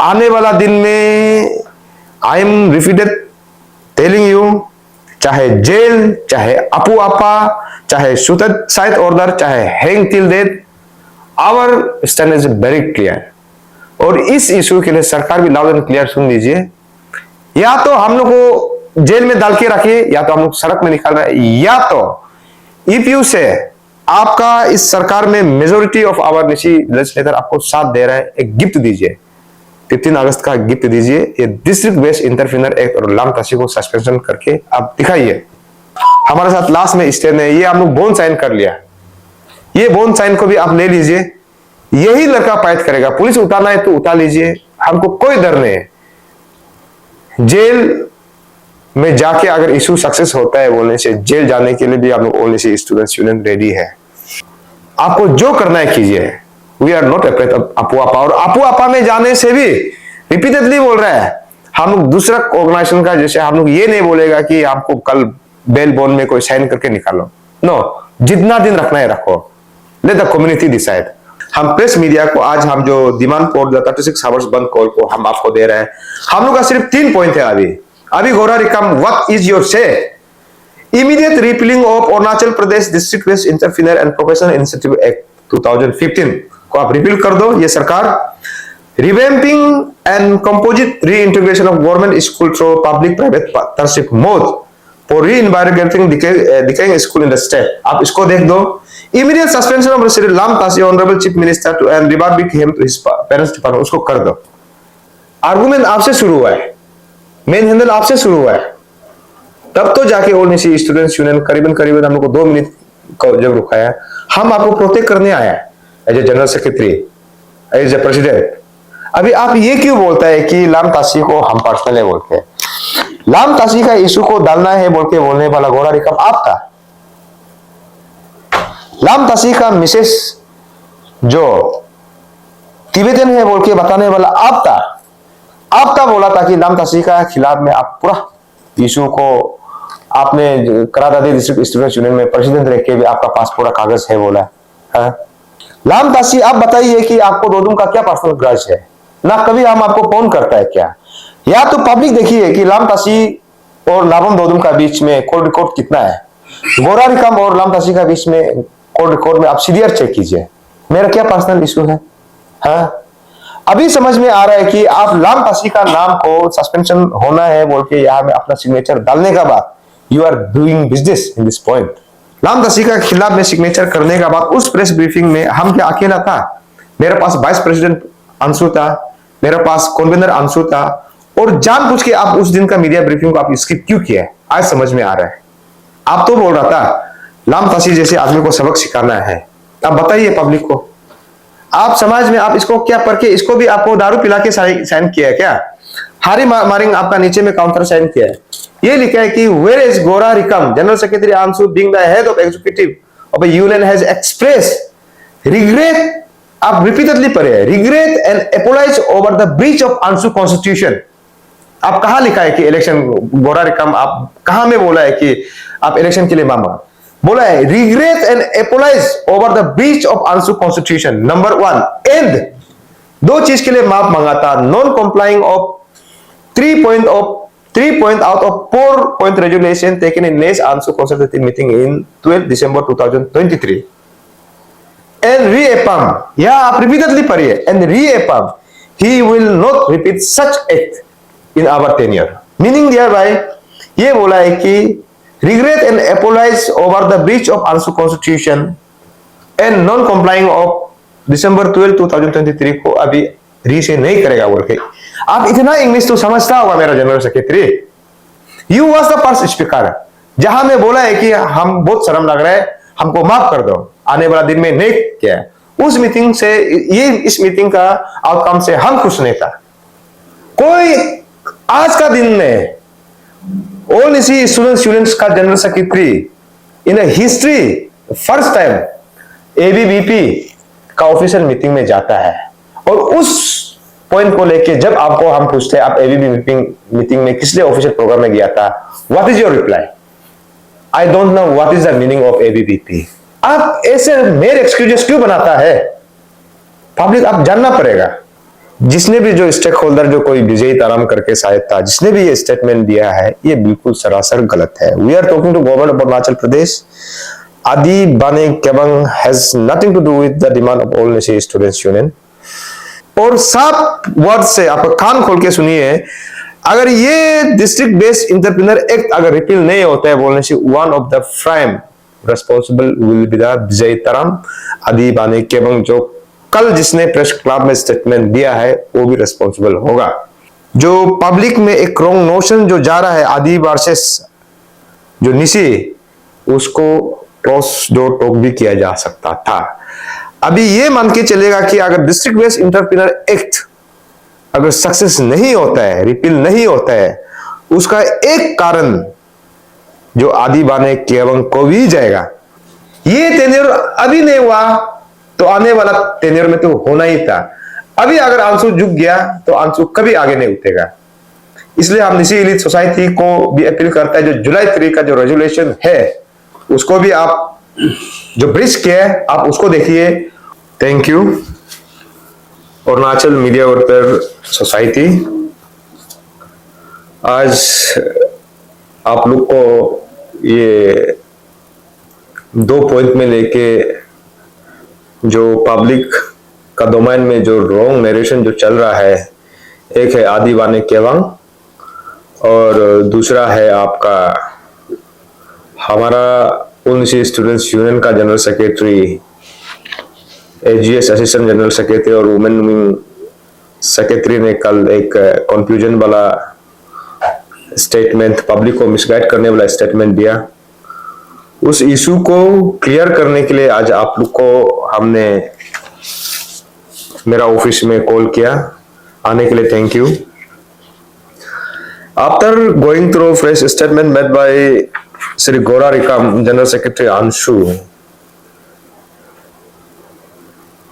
आने वाला दिन में I am repeated telling you, चाहे जेल, चाहे अपू आपा, चाहे सुसाइड ऑर्डर, चाहे hang till death, our stand is very clear. और इस इशू के लिए सरकार भी लाउड एंड क्लियर सुन लीजिए, या तो हम लोग को जेल में डाल के रखिए, या तो हम लोग सड़क में निकाल रहे हैं, या तो इफ यू से आपका इस सरकार में majority of our Nyishi legislator आपको साथ दे रहा है, एक गिफ्ट दीजिए, 15 अगस्त का गिफ्ट दीजिए, ये डिस्ट्रिक्ट बेस्ड इंटरफेनर एक्ट और लाम ताशी को सस्पेंशन करके आप दिखाइए। हमारे साथ लास्ट में स्टैंड है, ये हम लोग बोन साइन कर लिया, ये बोन साइन को भी आप ले लीजिए, यही लड़का फाइट करेगा। पुलिस उतारना है तो उतार लीजिए, हमको कोई डर नहीं है। जेल में जाके अगर इशू सक्सेस होता है बोलने से, जेल जाने के लिए भी आप लोग only say students union ready है। आपको जो करना है कीजिए, we are not afraid of अपू आपा। और अपू आपा में जाने से भी रिपीटेडली बोल रहा है, हम लोग दूसरा ऑर्गेनाइजेशन का जैसे हम लोग ये नहीं बोलेगा कि आपको कल बेल बॉन्ड में कोई साइन करके निकालो, नो, जितना दिन रखना है रखो, लेट द कम्युनिटी डिसाइड। हम प्रेस मीडिया को आज हम जो डिमांड फॉर द 36 आवर्स बंद कॉल को हम आपको दे रहे हैं, हम लोग का सिर्फ 3 पॉइंट है अभी गोरा रिकम, what is your say? Immediate repealing of Arunachal Pradesh district based entrepreneur and professional initiative act 2015 को आप रिपील कर दो, ये सरकार। Revamping and composite reintegration of government school through public private partnership mode for रीइन्वायरमेंटिंग decaying school in the state, आप इसको देख दो। Immediate suspension of Shri Lam Tashi honourable chief minister to and रिबार्बिक him to his parents department, उसको कर दो। Argument आपसे शुरू हुआ है, मेन हैंडल आपसे शुरू हुआ है, तब तो जाके ऑल निशी स्टूडेंट्स यूनियन करीबन हम लोग को 2 मिनट को जब रुकाया, हम आपको प्रोटेक्ट करने आया as a general secretary, as a president. अभी आप ये क्यों बोलता है कि लाम ताशी को हम पर्सनली बोलते हैं? लाम ताशी का इशू को डालना है बोल के बोलने वाला गोरा रिकम आप था। लाम ताशी का मिसेस जो तिब्बतन है बोल के बताने वाला आप था। आपका बोला था कि लाम ताशी का खिलाफ में आप पूरा इशू को आपने करादादी डिस्ट्रिक्ट स्टूडेंट्स यूनियन में प्रेसिडेंट रह के भी आपका पास पूरा कागज है बोला है। लाम ताशी आप बताइए कि आपको दोदुम का क्या पर्सनल ग्रज है ना, कभी हम आपको फोन करता है क्या? या तो पब्लिक देखिए कि लाम ताशी और लाबम दोदुम का बीच में कोर्ट रिकॉर्ड कितना है, गोरा रिकम और लाम ताशी का बीच में कोर्ट रिकॉर्ड में आप सीरियर चेक कीजिए, मेरा क्या पर्सनल इशू है। हाँ, अभी समझ में आ रहा है कि आप लाम ताशी का नाम को सस्पेंशन होना है बोल के यहाँ में अपना सिग्नेचर डालने का बाद you are doing business in this point. Lam Tashi का खिलाफ में सिग्नेचर करने का बाद उस प्रेस ब्रीफिंग में हम क्या अकेला था? मेरे पास वाइस प्रेसिडेंट अंशु था, मेरे पास कन्वीनर अंशु था, और जानबूझ के आप उस दिन का मीडिया ब्रीफिंग को आप स्किप क्यों किया? आज समझ में आ रहा है। आप तो बोल रहा था लाम ताशी जैसे आदमी को सबक सिखाना है, आप बताइए पब्लिक को, आप समाज में आप इसको क्या पढ़ के, इसको भी आपको दारू पिला के साइन किया है क्या? हारी मारिंग आपका नीचे में काउंटर साइन किया है, ये लिखा है कि where is Gora Rikam general secretary AAPSU being the head of executive of a union has expressed regret, आप रिपीटेडली पढ़े, regret and apologise over the breach of Anshu constitution. आप कहां लिखा है कि इलेक्शन गोरा रिकम, आप कहां में बोला है कि आप इलेक्शन के लिए मांगा? बोला है regret and apologise over the breach of Anshu constitution number 1 and 2 चीज के लिए माफ मांगा था, non complying of 3 point out of 4 point resolution taken in next ANSU consultative meeting in 12 December 2023 and reaffirm, या आप रिपीटेडली पढ़िए, and reaffirm he will not repeat such act in our tenure, meaning thereby ये बोला है कि regret and apologize over the breach of ANSU constitution and non complying of December 12, 2023 को अभी री से नहीं करेगा बोल के। आप इतना इंग्लिश तो समझता होगा मेरा general secretary. You was the first speaker जहां में बोला है कि हम बहुत शर्म लग रहा है, हमको माफ कर दो, आने वाला दिन में नहीं किया। उस मीटिंग से, ये इस मीटिंग का आउटकम से हम खुश नहीं था। कोई आज का दिन में All इसी स्टूडेंट्स यूनियंस का general secretary in history first time ABVP का ऑफिशियल मीटिंग में जाता है, और उस पॉइंट को लेके जब आपको हम पूछते हैं आप एबीवीपी मीटिंग में किस लिए ऑफिशियल प्रोग्राम में गया था, what is your reply? I don't know what is the meaning of ABVP. आप ऐसे मेरे एक्सक्यूजेस क्यों बनाता है? पब्लिक आप जानना पड़ेगा। जिसने भी जो स्टेक होल्डर जो कोई विजय ताराम करके शायद था, जिसने भी ये स्टेटमेंट दिया है, ये बिल्कुल सरासर गलत है। We are talking to government of Arunachal Pradesh. Adi Bane Kebang has nothing to do with the demand of all Nyishi students union. और साफ वर्ड से आप कान खोल के सुनिए, अगर ये डिस्ट्रिक्ट बेस्ड इंटरप्रेन्योर एक्ट अगर रिपील नहीं होता है बोलने से, one of the prime responsible will be the Vijay Taram Adi Bane केबंग, जो कल जिसने प्रेस क्लब में स्टेटमेंट दिया है वो भी रेस्पॉन्सिबल होगा। जो पब्लिक में एक रॉन्ग नोशन जो जा रहा है आदि वर्सेस जो निशी, उसको क्रॉस डोर टॉक भी किया जा सकता था। अभी ये मान के चलेगा कि अगर डिस्ट्रिक्ट बेस्ड इंटरप्रेन्योर एक्ट अगर सक्सेस नहीं होता है, रिपील नहीं होता है, उसका एक कारण जो आदि बाने केबंग को भी जाएगा। ये टेन्योर अभी नहीं हुआ तो आने वाला टेन्योर में तो होना ही था। अभी अगर आंसू झुक गया तो आंसू कभी आगे नहीं उठेगा। इसलिए हम निशी एलीट सोसाइटी को भी अपील करता है, जो जुलाई 3 का जो रेजोल्यूशन है उसको भी आप जो ब्रिज किया है आप उसको देखिए। Thank you. Arunachal media worker society, आज आप लोग को ये 2 पॉइंट में लेके जो पब्लिक का डोमेन में जो रॉन्ग नरेशन जो चल रहा है, एक है आदि बाने केबंग और दूसरा है आपका हमारा ऑल निशी स्टूडेंट्स यूनियन का general secretary, AGS assistant general secretary और वुमेन विंग सेक्रेटरी ने कल एक कंफ्यूजन वाला स्टेटमेंट, पब्लिक को मिसगाइड करने वाला स्टेटमेंट दिया। उस इशू को क्लियर करने के लिए आज आप लोग को हमने मेरा ऑफिस में कॉल किया, आने के लिए thank you. After going through fresh statement made by Shri Gora Rikam, general secretary AAPSU,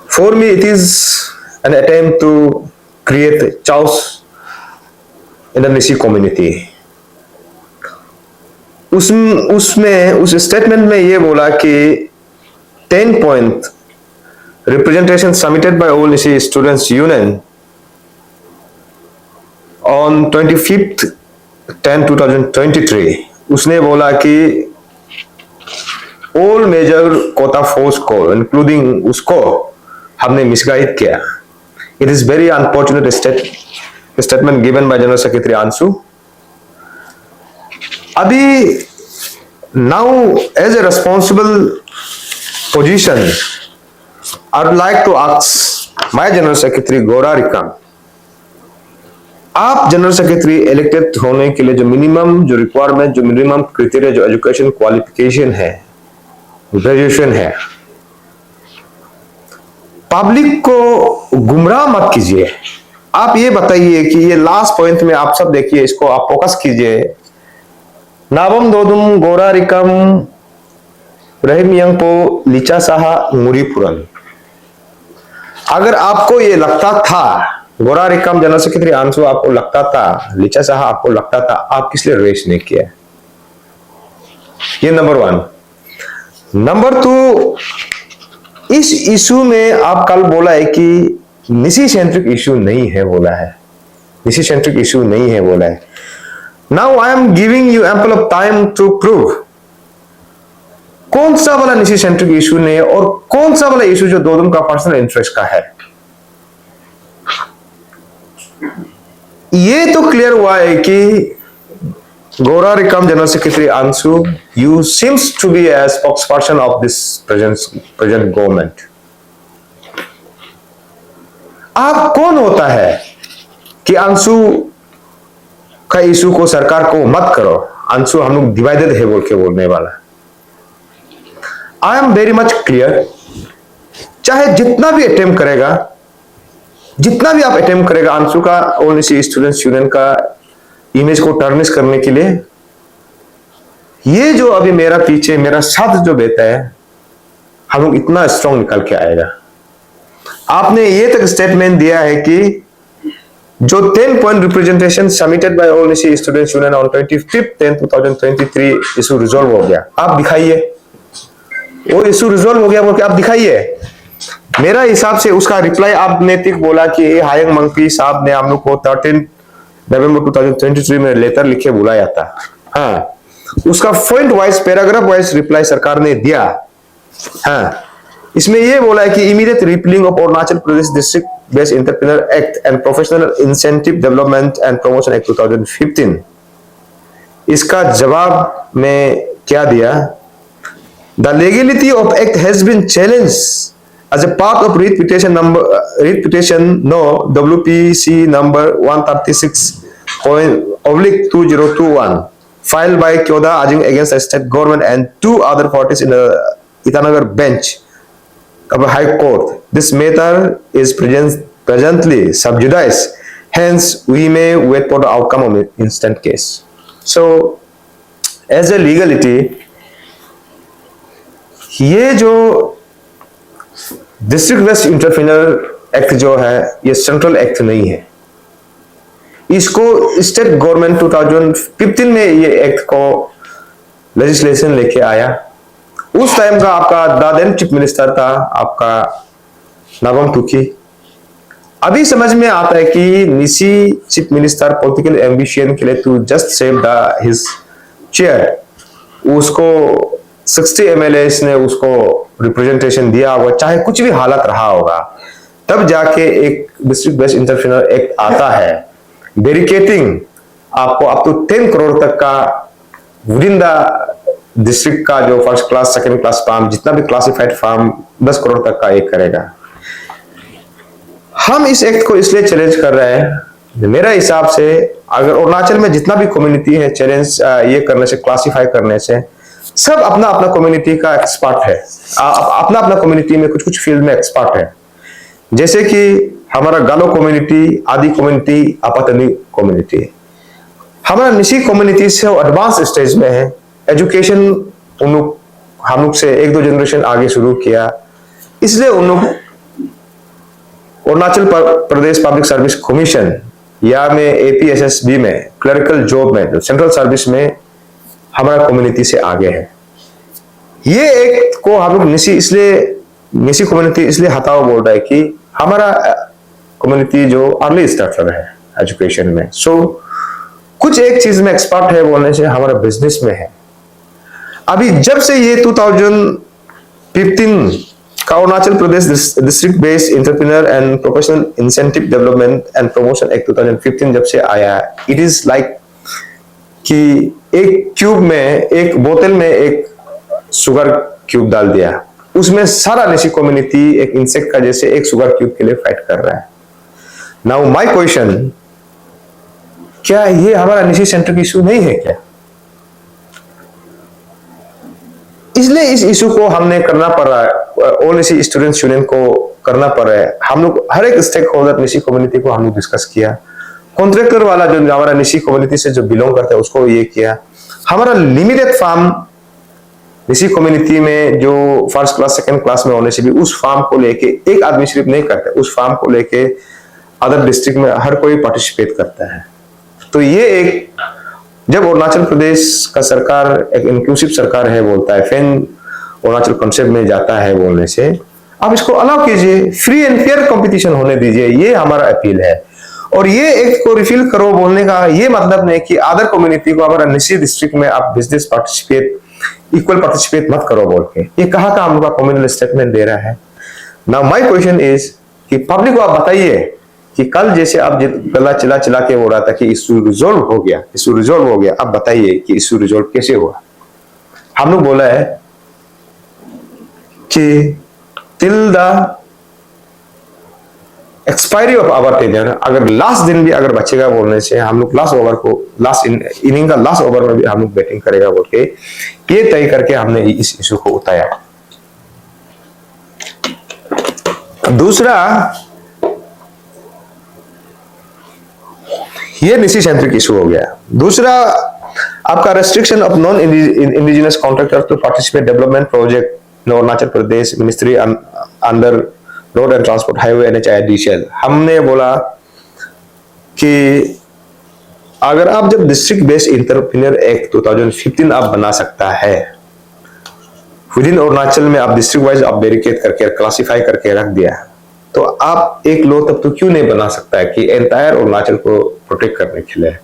for me it is an attempt to create chaos in the Nishi community। उसमें उस स्टेटमेंट में ये बोला कि 10 point representation submitted by all Nyishi students union on 25/10/2023, उसने बोला कि all major Kota force को इंक्लूडिंग उसको हमने मिसगाइड किया। It is very unfortunate statement given by general secretary Anshu. अभी now as a responsible position I would like to ask my general secretary Gora Rikam, आप general secretary elected होने के लिए जो मिनिमम जो रिक्वायरमेंट, जो मिनिमम क्राइटेरिया, जो education qualification है, ग्रेजुएशन है, पब्लिक को गुमराह मत कीजिए। आप ये बताइए कि ये लास्ट पॉइंट में आप सब देखिए, इसको आप फोकस कीजिए। नाबम दोदुम गोरा रिकम रहीम यंगपो लिचा साहा मुरीपुरन। अगर आपको ये लगता था, गोरा रिकम जनरल सेक्रेटरी अंशु आपको लगता था, लिचा साहा आपको लगता था, आप किस लिए रेस नहीं किया? ये नंबर 1। नंबर 2, इस इशू में आप कल बोला है कि निशी सेंट्रिक इशू नहीं है, बोला है निशी सेंट्रिक इशू नहीं है बोला है। Now I am giving you ample of time to prove कौन सा वाला निशी सेंट्रिक इशू नहीं है और कौन सा वाला इशू जो दोनों का पर्सनल इंटरेस्ट का है। ये तो क्लियर हुआ है कि Gora Rikam general secretary AAPSU, you seems to be a spokesperson of this present government। आप कौन होता है कि अंशु का इशू को सरकार को मत करो, अंशु हम लोग डिवाइडेड है बोल के बोलने वाला। I am very much clear, चाहे जितना भी अटेम्प्ट करेगा, जितना भी आप अटेम्प्ट करेगा अंशु का ऑल निशी स्टूडेंट्स यूनियन का इमेज को टर्निश करने के लिए, ये जो अभी मेरा पीछे मेरा साथ जो बेटा है, हम लोग इतना स्ट्रॉन्ग निकल के आएगा। आपने ये तक स्टेटमेंट दिया है कि जो 10 point representation submitted by all Nyishi students union on 25/10/2023 issue resolve हो गया। आप दिखाइए वो इशू रिजॉल्व हो गया बोल के आप दिखाइए। मेरा हिसाब से उसका रिप्लाई आपने ठीक बोला कि हायंग मंकी साहब ने हम लोग को 13 नवंबर 2023 में लेटर लिखे बुलाया था। हाँ, उसका point wise paragraph wise reply सरकार ने दिया। हाँ, इसमें ये बोला है कि immediate repealing of Arunachal Pradesh district based entrepreneur act and professional incentive development and promotion act 2015। इसका जवाब में क्या दिया? The legality of act has been challenged as a part of writ petition no WPC number 136.2021 filed by Kyoda Ajing against the state government and 2 other parties in the Itanagar bench of a high court. This matter is presently sub judice, hence we may wait for the outcome of the instant case. So as a legality, ये जो district based entrepreneur act जो है ये central act नहीं है। इसको state government 2015 में ये एक्ट को लेजिस्लेशन लेके आया। उस टाइम का आपका दादेन चीफ मिनिस्टर था आपका नाबम तुकी। अभी समझ में आता है कि Nyishi chief minister political ambition के लिए to just save the his chair, उसको 60 MLAs ने उसको रिप्रेजेंटेशन दिया होगा, चाहे कुछ भी हालत रहा होगा, तब जाके एक डिस्ट्रिक्ट बेस्ड इंटरप्रेन्योर एक्ट आता है डेडिकेटिंग आपको अप टू 10 करोड़ तक का विद इन द डिस्ट्रिक्ट का जो first class second class form जितना भी क्लासिफाइड फार्म 10 करोड़ तक का एक करेगा। हम इस एक्ट को इसलिए चैलेंज कर रहे हैं, मेरा हिसाब से अगर अरुणाचल में जितना भी कम्युनिटी है चैलेंज ये करने से, क्लासिफाई करने से, सब अपना अपना कम्युनिटी का एक्सपर्ट है, अपना अपना कम्युनिटी में कुछ कुछ फील्ड में एक्सपर्ट है। जैसे कि हमारा गालो कम्युनिटी, आदि कम्युनिटी, आपातनी कम्युनिटी, हमारा निशी कम्युनिटी से एडवांस स्टेज में है। एजुकेशन हम लोग से 1-2 जनरेशन आगे शुरू किया, इसलिए उन लोग Arunachal Pradesh public service commission या में APSSB में क्लरिकल जॉब में सेंट्रल सर्विस में हमारा कम्युनिटी से आगे है। ये एक को हम लोग निशी कम्युनिटी इसलिए हटाओ बोल रहा है कि हमारा कम्युनिटी जो अर्ली स्टार्टर है एजुकेशन में, सो कुछ एक चीज में एक्सपर्ट है बोलने से हमारा बिजनेस में है। अभी जब से ये 2015 का Arunachal Pradesh district based entrepreneur and professional incentive development and promotion act 2015 जब से आया, इट इज लाइक कि एक क्यूब में, एक बोतल में एक शुगर क्यूब डाल दिया, उसमें सारा निशी कम्युनिटी एक इंसेक्ट का जैसे एक शुगर क्यूब के लिए फाइट कर रहा है। नाउ माय क्वेश्चन, क्या ये हमारा निशी सेंटर की इशू नहीं है क्या? इसलिए इस इशू को हमने करना पड़ रहा है, ऑल निशी स्टूडेंट्स यूनियन को करना पड़ रहा है। हम लोग हर एक स्टेक होल्डर निशी कम्युनिटी को हम लोग डिस्कस किया, कॉन्ट्रैक्टर वाला जो हमारा निशी कम्युनिटी से जो बिलोंग करता है उसको ये किया। हमारा लिमिटेड फार्म निशी कम्युनिटी में जो फर्स्ट क्लास सेकंड क्लास में होने से भी उस फार्म को लेके एक आदमी सिर्फ नहीं करता, उस फार्म को लेके अदर डिस्ट्रिक्ट में हर कोई पार्टिसिपेट करता है। तो ये एक, जब अरुणाचल प्रदेश का सरकार एक इंक्लूसिव सरकार है बोलता है, फैन अरुणाचल कॉन्सेप्ट में जाता है बोलने से, आप इसको अलाउ कीजिए, फ्री एंड फेयर कंपटीशन होने दीजिए, ये हमारा अपील है। और ये एक्ट को रिफिल करो बोलने का ये मतलब नहीं कि अदर कम्युनिटी को हमारा निशी डिस्ट्रिक्ट में आप बिजनेस पार्टिसिपेट, इक्वल पार्टिसिपेट मत करो बोल के ये कहा का हम लोग कम्युनल स्टेटमेंट दे रहा है। नाउ माय क्वेश्चन इज कि पब्लिक को आप बताइए कि कल जैसे आप गला चिल्ला के हो रहा था कि इशू रिजोल्व हो गया, इशू रिजोल्व हो गया, अब बताइए कि इशू रिजोल्व कैसे हुआ। हम लोग बोला है कि till the expiry of our tenure, अगर लास्ट दिन भी अगर बचेगा बोलने से हम लोग लास्ट ओवर को, लास्ट इनिंग का लास्ट ओवर में भी हम लोग बैटिंग करेगा बोल के ये तय करके हमने इस इशू को उठाया। दूसरा, ये निशी सेंट्रिक इशू हो गया। दूसरा आपका restriction of non indigenous contractor to participate development project in Arunachal Pradesh ministry under road and transport highway NHIDCL। हमने बोला कि अगर आप जब डिस्ट्रिक्ट बेस्ड एंटरप्रेन्योर एक्ट 2015 आप बना सकता है विद इन अरुणाचल में आप डिस्ट्रिक्ट वाइज आप बैरिकेड करके क्लासिफाई करके रख दिया, तो आप एक लो तब तो क्यों नहीं बना सकता है कि एंटायर अरुणाचल को प्रोटेक्ट करने के लिए।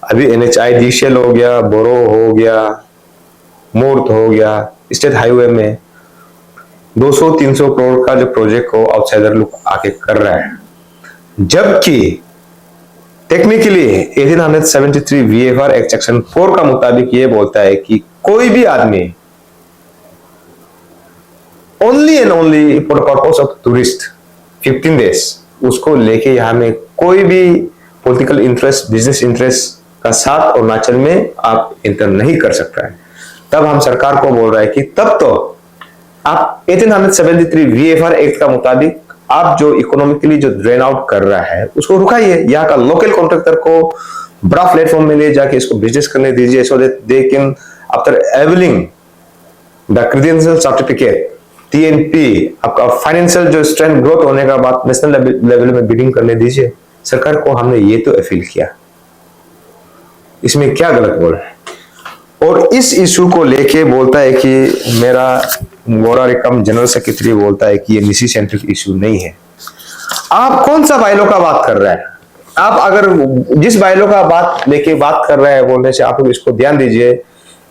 अभी NHIDCL हो गया, बोरो हो गया, मूर्त हो गया, स्टेट हाईवे में 200-300 करोड़ का जो प्रोजेक्ट को आउटसाइडर लोग आके कर रहा है, जबकि टेक्निकली 1873 VFR एक्ट सेक्शन 4 का मुताबिक ये बोलता है कि कोई भी आदमी only and only for purpose of tourist 15 days उसको लेके यहाँ में कोई भी पॉलिटिकल इंटरेस्ट, बिजनेस इंटरेस्ट का साथ अरुणाचल में आप इंटर नहीं कर सकता है। तब हम सरकार को बोल रहा है कि तब तो आप 1873 VFR एक्ट का मुताबिक आप जो इकोनॉमिकली जो ड्रेन आउट कर रहा है उसको रुकाइए, यहाँ का लोकल कॉन्ट्रैक्टर को बड़ा प्लेटफॉर्म में ले जाके इसको बिजनेस करने दीजिए, so that they can after availing the credential certificate TNP आपका फाइनेंशियल जो स्ट्रेंथ ग्रोथ होने का बाद नेशनल लेवल में बिडिंग करने दीजिए। सरकार को हमने ये तो अपील किया, इसमें क्या गलत बोल है। और इस इशू को लेके बोलता है कि मेरा गोरा रिकम जनरल सेक्रेटरी बोलता है कि ये निशी सेंट्रिक इशू नहीं है। आप कौन सा बाइलो का बात कर रहे हैं? आप अगर जिस बाइलो का बात लेके बात कर रहे हैं बोलने से आप लोग इसको ध्यान दीजिए।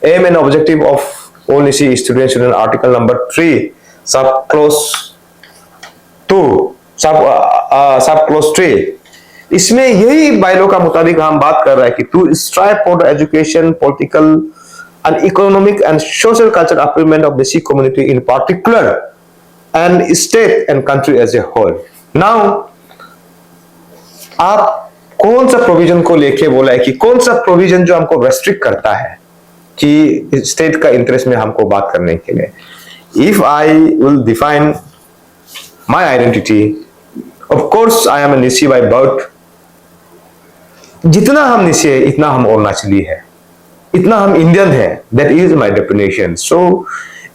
Aim and objective of all Nyishi student article number 3 sub close 2 सब क्लोज 3, इसमें यही बाइलो का मुताबिक हम बात कर रहे हैं कि to strive for the education, political and economic and social culture upliftment of the C community in particular and state and country as a whole. Now आप कौन सा प्रोविजन को लेके बोला है कि कौन सा प्रोविजन जो हमको रेस्ट्रिक्ट करता है कि स्टेट का इंटरेस्ट में हमको बात करने के लिए। If I will define my identity, of course I am a Nyishi by birth. जितना हम निशी है इतना हम अरुणाचली है, इतना हम इंडियन है, that is my definition. So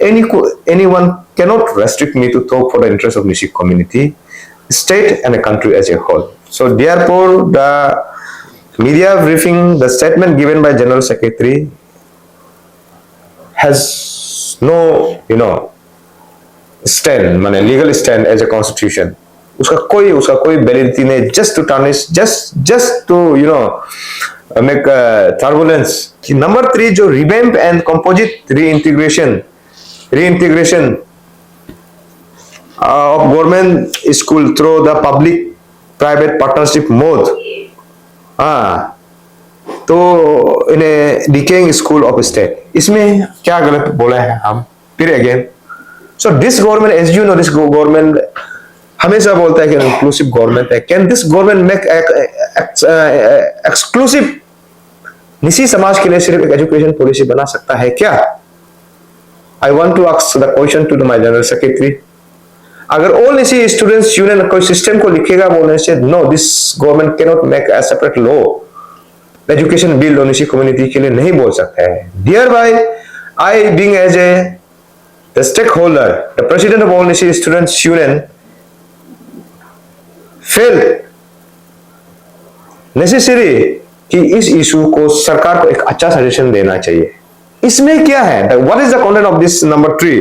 anyone cannot restrict me to talk for the interest of Nishi community, state and a country as a whole. So therefore the media briefing, the statement given by General Secretary has no stand, माने legal stand as a constitution. उसका कोई validity नहीं, just to tarnish, just to make turbulence. Number 3 जो revamp and composite reintegration of government school through the public private partnership mode, तो इन decaying school of state, इसमें क्या गलत बोला है हम फिर again. So this government, as you know, this government हमेशा बोलता है कि इंक्लूसिव गवर्नमेंट है। Can this government make exclusive Nyishi समाज के लिए सिर्फ एक एजुकेशन पॉलिसी बना सकता है क्या? I want to ask the question to my general secretary. अगर ऑल निशी स्टूडेंट्स यूनियन कोई सिस्टम को लिखेगा बोलने से, no, this government can not make a separate law education bill on Nyishi community के लिए नहीं बोल सकता है। डियर बाय, I being as a the stakeholder, the president of all Nishi students union, felt necessary कि इस इशू को सरकार को एक अच्छा सजेशन देना चाहिए। इसमें क्या है? What is the content of this number 3?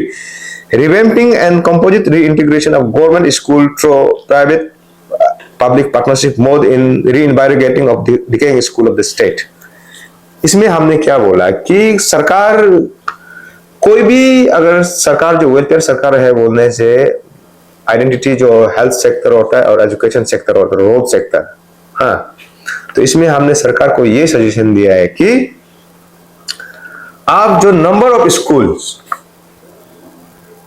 Revamping and composite reintegration of government school through private public partnership mode in reinvigorating of the decaying school of the state. इसमें हमने क्या बोला कि सरकार कोई भी, अगर सरकार जो वेलफेयर सरकार है बोलने से आइडेंटिटी जो हेल्थ सेक्टर होता है और एजुकेशन सेक्टर होता है, रोड सेक्टर, हाँ, तो इसमें हमने सरकार को ये सजेशन दिया है कि आप जो नंबर ऑफ स्कूल्स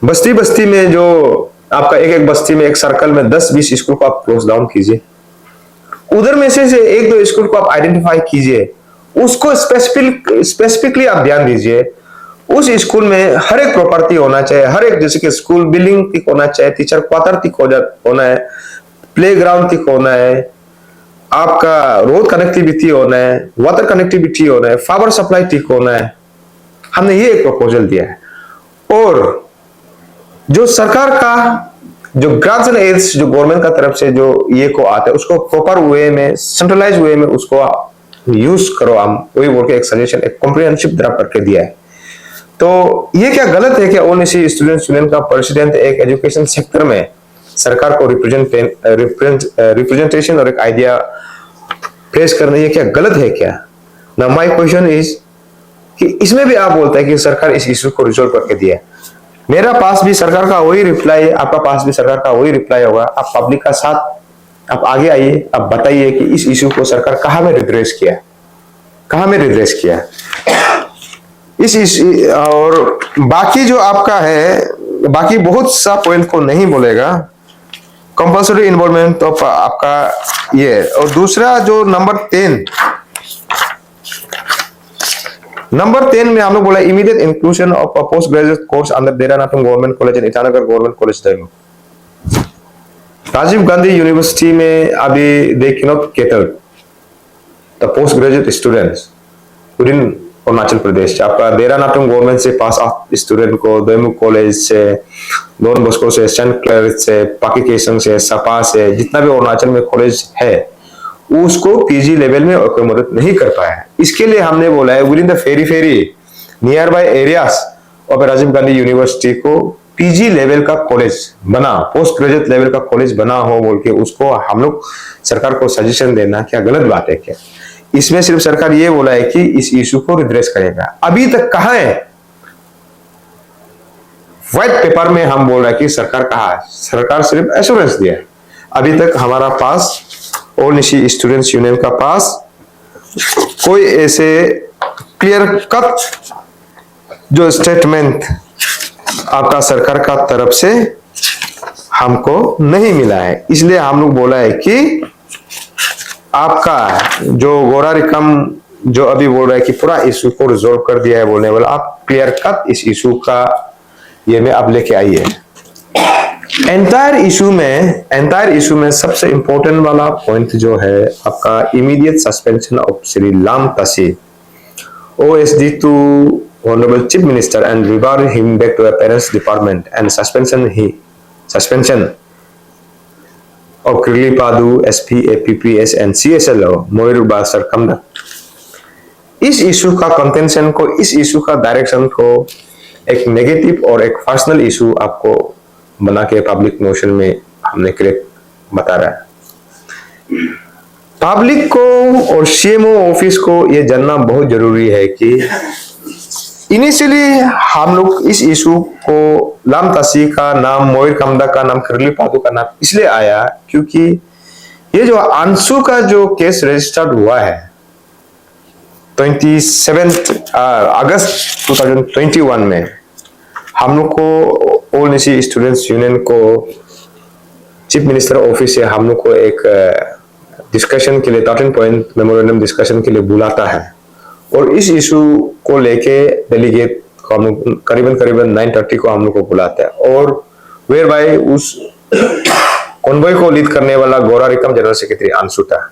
बस्ती बस्ती में, जो आपका एक बस्ती में एक सर्कल में 10-20 स्कूल को आप क्लोज डाउन कीजिए, उधर में से 1-2 स्कूल को आप आइडेंटिफाई कीजिए, उसको स्पेसिफिकली आप ध्यान दीजिए। उस स्कूल में हर एक प्रॉपर्टी होना चाहिए, हर एक, जैसे कि स्कूल बिल्डिंग तक होना चाहिए, टीचर क्वार्टर तक होना है, प्लेग्राउंड तक होना है, आपका रोड कनेक्टिविटी होना है, वाटर कनेक्टिविटी होना है, पावर सप्लाई तक होना है। हमने ये एक प्रपोजल दिया है। और जो सरकार का जो ग्रांट्स एंड एड्स जो गवर्नमेंट का तरफ से जो ये को आता है, उसको प्रॉपर वे में, सेंट्रलाइज वे में उसको यूज करो। हम वही बोल के एक सजेशन, एक कॉम्प्रिहेंसिव ड्राफ्ट करके दिया है। तो ये क्या गलत है? क्या ओनिसी स्टूडेंट्स यूनियन का प्रेसिडेंट एक एजुकेशन सेक्टर में सरकार को रिप्रेजेंटेशन और एक आइडिया प्रेस करना, ये क्या गलत है क्या? ना माय क्वेश्चन इज कि इसमें भी आप बोलते हैं कि सरकार इस इशू को रिजोल्व करके दिया। मेरा पास भी सरकार का वही रिप्लाई, आपका पास भी सरकार का वही रिप्लाई होगा। आप पब्लिक का साथ आप आगे आइए, आप बताइए कि इस इशू को सरकार कहां में रिड्रेस किया, कहां में रिड्रेस किया इस और बाकी जो आपका है, बाकी बहुत सा पॉइंट को नहीं बोलेगा। कंपल्सरी इन्वॉल्वमेंट ऑफ आपका ये, और दूसरा जो नंबर 10 में हम लोग बोला immediate inclusion of post graduate course under Dera Natung government college and Itanagar government college दैलो। राजीव गांधी यूनिवर्सिटी में अभी they can not cater the post graduate students within Arunachal Pradesh. आपका देरा नाथुम गवर्नमेंट से पास आउट स्टूडेंट को दोईमुख कॉलेज से, डॉन बॉस्को से, सेंट क्लेयर से, पाकी केसंग से, सपा से, जितना भी अरुणाचल में कॉलेज है उसको पीजी लेवल में कोई मदद नहीं कर पाया है। इसके लिए हमने बोला है within the ferry nearby areas और राजीव गांधी यूनिवर्सिटी को पीजी लेवल का कॉलेज बना, पोस्ट ग्रेजुएट लेवल का कॉलेज बना हो बोल के उसको हम लोग सरकार को सजेशन देना क्या गलत बात है क्या? इसमें सिर्फ सरकार ये बोला है कि इस इशू को रिड्रेस करेगा। अभी तक कहां है? व्हाइट पेपर में हम बोल रहे हैं कि सरकार कहा है, सरकार सिर्फ एश्योरेंस दिया है। अभी तक हमारा पास ओनिसी स्टूडेंट्स यूनियन का पास कोई ऐसे क्लियर कट जो स्टेटमेंट आपका सरकार का तरफ से हमको नहीं मिला है। इसलिए हम लोग बोला है कि आपका जो गोरा रिकम जो अभी बोल रहा है कि पूरा इशू को रिजोल्व कर दिया है बोलने वाला, आप क्लियर कट इस इशू का ये में आप लेके आइए। एंटायर इशू में सबसे इंपॉर्टेंट वाला पॉइंट जो है आपका immediate suspension of Shri Lam Tasi OSD to Honorable Chief Minister and revert him back to the Parents Department and suspension of Kirli Padu, SP, APPS and CSLO Moir Basar Kamda। इस issue का contention को, इस issue का direction को एक negative और एक personal issue आपको बना के पब्लिक नोशन में हमने क्रिएट बता रहा है। पब्लिक को और सीएमओ ऑफिस को यह जानना बहुत जरूरी है कि इनिशियली हम लोग इस इशू को लाम तासी का नाम, मोइर कमदा का नाम, किरली पादू का नाम इसलिए आया क्योंकि ये जो अंशु का जो केस रजिस्टर्ड हुआ है 27 अगस्त 2021 में, हम लोग को ओनिसी स्टूडेंट्स यूनियन को चीफ मिनिस्टर ऑफिस से हम लोग को एक डिस्कशन के लिए 13 पॉइंट मेमोरेंडम डिस्कशन के लिए बुलाता है और इस इशू को लेके डेलीगेट को हम लोग करीबन 9:30 को हम लोग को बुलाता है और वेयर बाय उस कॉन्वॉय को लीड करने वाला गोरा रिकम जनरल सेक्रेटरी अंशु था।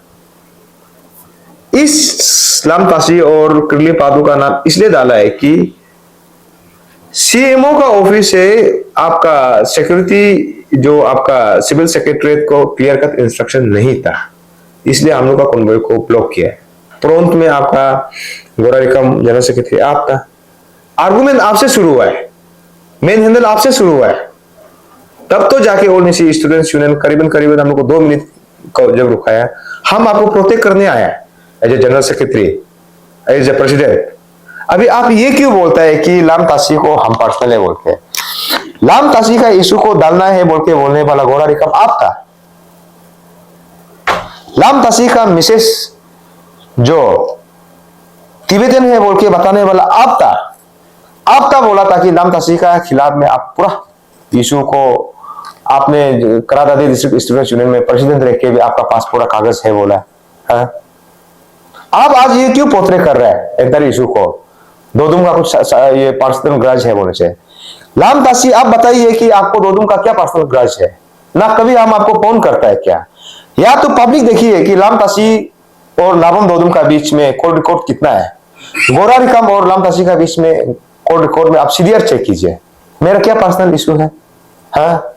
इस लाम तासी और किरली पादू का नाम इसलिए डाला है कि सीएमओ का ऑफिस से आपका सिक्योरिटी जो आपका सिविल सेक्रेटरीट को क्लियर कट इंस्ट्रक्शन नहीं था, इसलिए हम लोग का कॉन्वॉय को ब्लॉक किया है। तुरंत में आपका गोरा रिकम जनरल सेक्रेटरी आप था, आर्गुमेंट आपसे शुरू हुआ है, मेन हैंडल आपसे शुरू हुआ है, तब तो जाके ओनिसी स्टूडेंट्स यूनियन करीबन हम लोग को 2 मिनट को जब रुकाया, हम आपको प्रोटेक्ट करने आया as a general secretary, as a president. अभी आप ये क्यों बोलता है कि लाम तासी को हम पर्सनल है बोल के? लाम तासी का इशू को डालना है बोल के बोलने वाला गोरा रिकम आप था। लाम तासी का मिसेस जो तिब्बतन है बोल के बताने वाला आप था। आप था बोला था कि लाम तासी का खिलाफ में आप पूरा इशू को आपने करादादी डिस्ट्रिक्ट स्टूडेंट्स यूनियन में प्रेसिडेंट रह के भी आपका पास पूरा कागज है बोला है। आप आज ये क्यों पोर्ट्रे कर रहे हैं एंटायर इशू को? दोदुम का कुछ ये पर्सनल ग्रज है बोलने से। लाम तासी आप बताइए कि आपको दोदुम का क्या पर्सनल ग्रज है? ना कभी हम आपको फोन करता है क्या? या तो पब्लिक देखिए कि लाम तासी और लाबम दोदुम का बीच में कोर्ट रिकॉर्ड कितना है, गोरा रिकम और लाम तासी का बीच में कोर्ट रिकॉर्ड में आप सीरियर चेक कीजिए, मेरा क्या पर्सनल इशू है। हाँ,